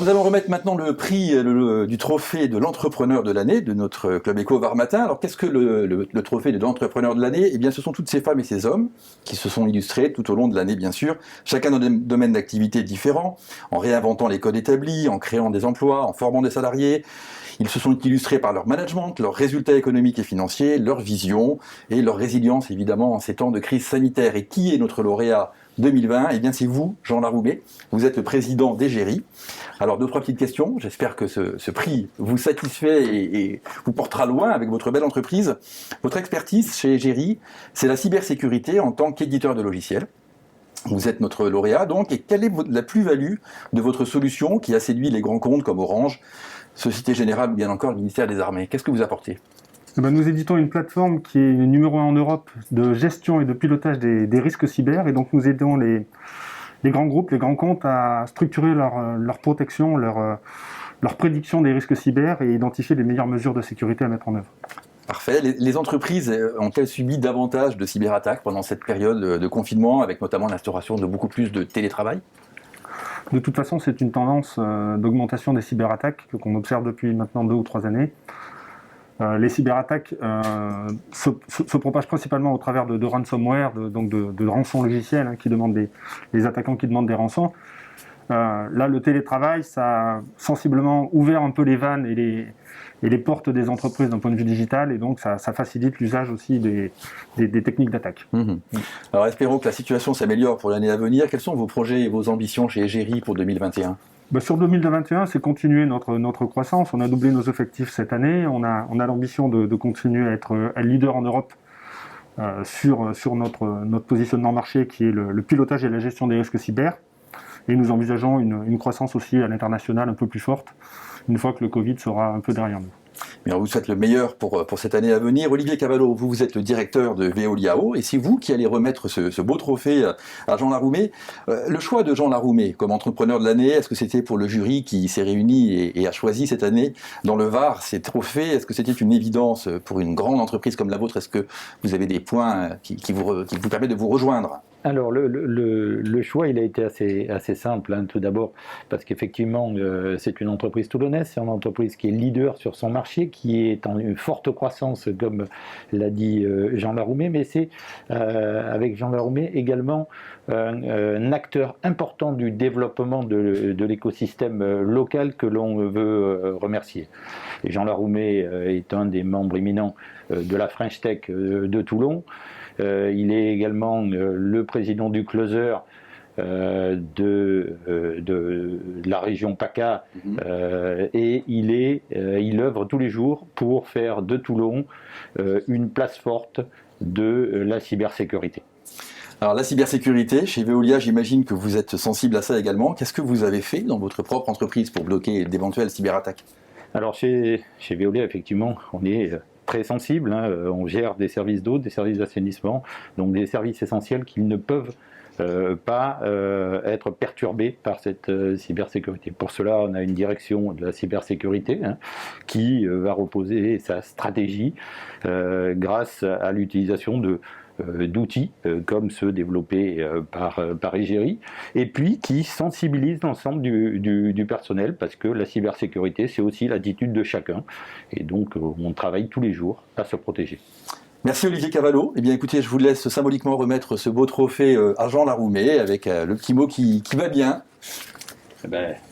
nous allons remettre maintenant le prix du trophée de l'entrepreneur de l'année de notre Club Éco Var Matin. Alors qu'est-ce que le trophée de l'entrepreneur de l'année? Eh bien ce sont toutes ces femmes et ces hommes qui se sont illustrés tout au long de l'année bien sûr, chacun dans des domaines d'activité différents, en réinventant les codes établis, en créant des emplois, en formant des salariés. Ils se sont illustrés par leur management, leurs résultats économiques et financiers, leur vision et leur résilience évidemment en ces temps de crise sanitaire. Et qui est notre lauréat 2020? Eh bien c'est vous, Jean Laroumet. Vous êtes le président d'Egeri. Alors deux, trois petites questions. J'espère que ce prix vous satisfait et vous portera loin avec votre belle entreprise. Votre expertise chez Egeri, c'est la cybersécurité en tant qu'éditeur de logiciels. Vous êtes notre lauréat donc, et quelle est la plus-value de votre solution qui a séduit les grands comptes comme Orange, Société Générale ou bien encore le ministère des Armées? Qu'est-ce que vous apportez? Nous éditons une plateforme qui est numéro 1 en Europe de gestion et de pilotage des risques cyber, et donc nous aidons les grands groupes, les grands comptes à structurer leur protection, leur prédiction des risques cyber et identifier les meilleures mesures de sécurité à mettre en œuvre. Parfait. Les entreprises ont-elles subi davantage de cyberattaques pendant cette période de confinement, avec notamment l'instauration de beaucoup plus de télétravail? De toute façon, c'est une tendance d'augmentation des cyberattaques qu'on observe depuis maintenant 2 ou 3 années. Les cyberattaques se propagent principalement au travers de ransomware, de rançons logiciels qui demandent les attaquants qui demandent des rançons. Là, le télétravail, ça a sensiblement ouvert un peu les vannes et les portes des entreprises d'un point de vue digital, et donc ça facilite l'usage aussi des techniques d'attaque. Alors espérons que la situation s'améliore pour l'année à venir. Quels sont vos projets et vos ambitions chez Egeri pour 2021? Sur 2021, c'est continuer notre croissance. On a doublé nos effectifs cette année. On a l'ambition de continuer à être leader en Europe sur notre positionnement marché, qui est le pilotage et la gestion des risques cyber. Et nous envisageons une croissance aussi à l'international un peu plus forte, une fois que le Covid sera un peu derrière nous. Mais on vous souhaite le meilleur pour cette année à venir. Olivier Cavallo, vous êtes le directeur de Veoliao, et c'est vous qui allez remettre ce beau trophée à Jean Laroumet. Le choix de Jean Laroumet comme entrepreneur de l'année, est-ce que c'était pour le jury qui s'est réuni et a choisi cette année dans le Var ces trophées? Est-ce que c'était une évidence pour une grande entreprise comme la vôtre? Est-ce que vous avez des points qui vous permettent de vous rejoindre? Alors le choix il a été assez simple, tout d'abord parce qu'effectivement c'est une entreprise toulonnaise, c'est une entreprise qui est leader sur son marché, qui est en une forte croissance comme l'a dit Jean Laroumet, mais c'est avec Jean Laroumet également un acteur important du développement de l'écosystème local que l'on veut remercier. Et Jean Laroumet est un des membres éminents de la French Tech de Toulon. Il est également le président du Closer de la région PACA, et il œuvre tous les jours pour faire de Toulon une place forte de la cybersécurité. Alors la cybersécurité, chez Veolia, j'imagine que vous êtes sensible à ça également. Qu'est-ce que vous avez fait dans votre propre entreprise pour bloquer d'éventuelles cyberattaques? Alors chez Veolia, effectivement, on est très sensible, on gère des services d'eau, des services d'assainissement, donc des services essentiels qui ne peuvent pas être perturbés par cette cybersécurité. Pour cela, on a une direction de la cybersécurité qui va reposer sa stratégie grâce à l'utilisation d'outils comme ceux développés par Egeri, et puis qui sensibilisent l'ensemble du personnel, parce que la cybersécurité, c'est aussi l'attitude de chacun, et donc on travaille tous les jours à se protéger. Merci Olivier Cavallo. Eh bien écoutez, je vous laisse symboliquement remettre ce beau trophée à Jean Laroumet avec le petit mot qui va bien.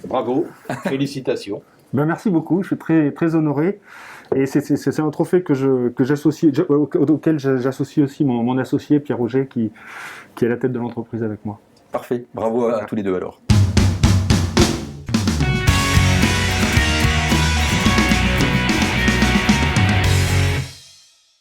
Bravo, félicitations. Merci beaucoup, je suis très, très honoré. Et c'est un trophée auquel j'associe aussi mon associé Pierre Roger qui est à la tête de l'entreprise avec moi. Parfait, bravo à tous les deux alors.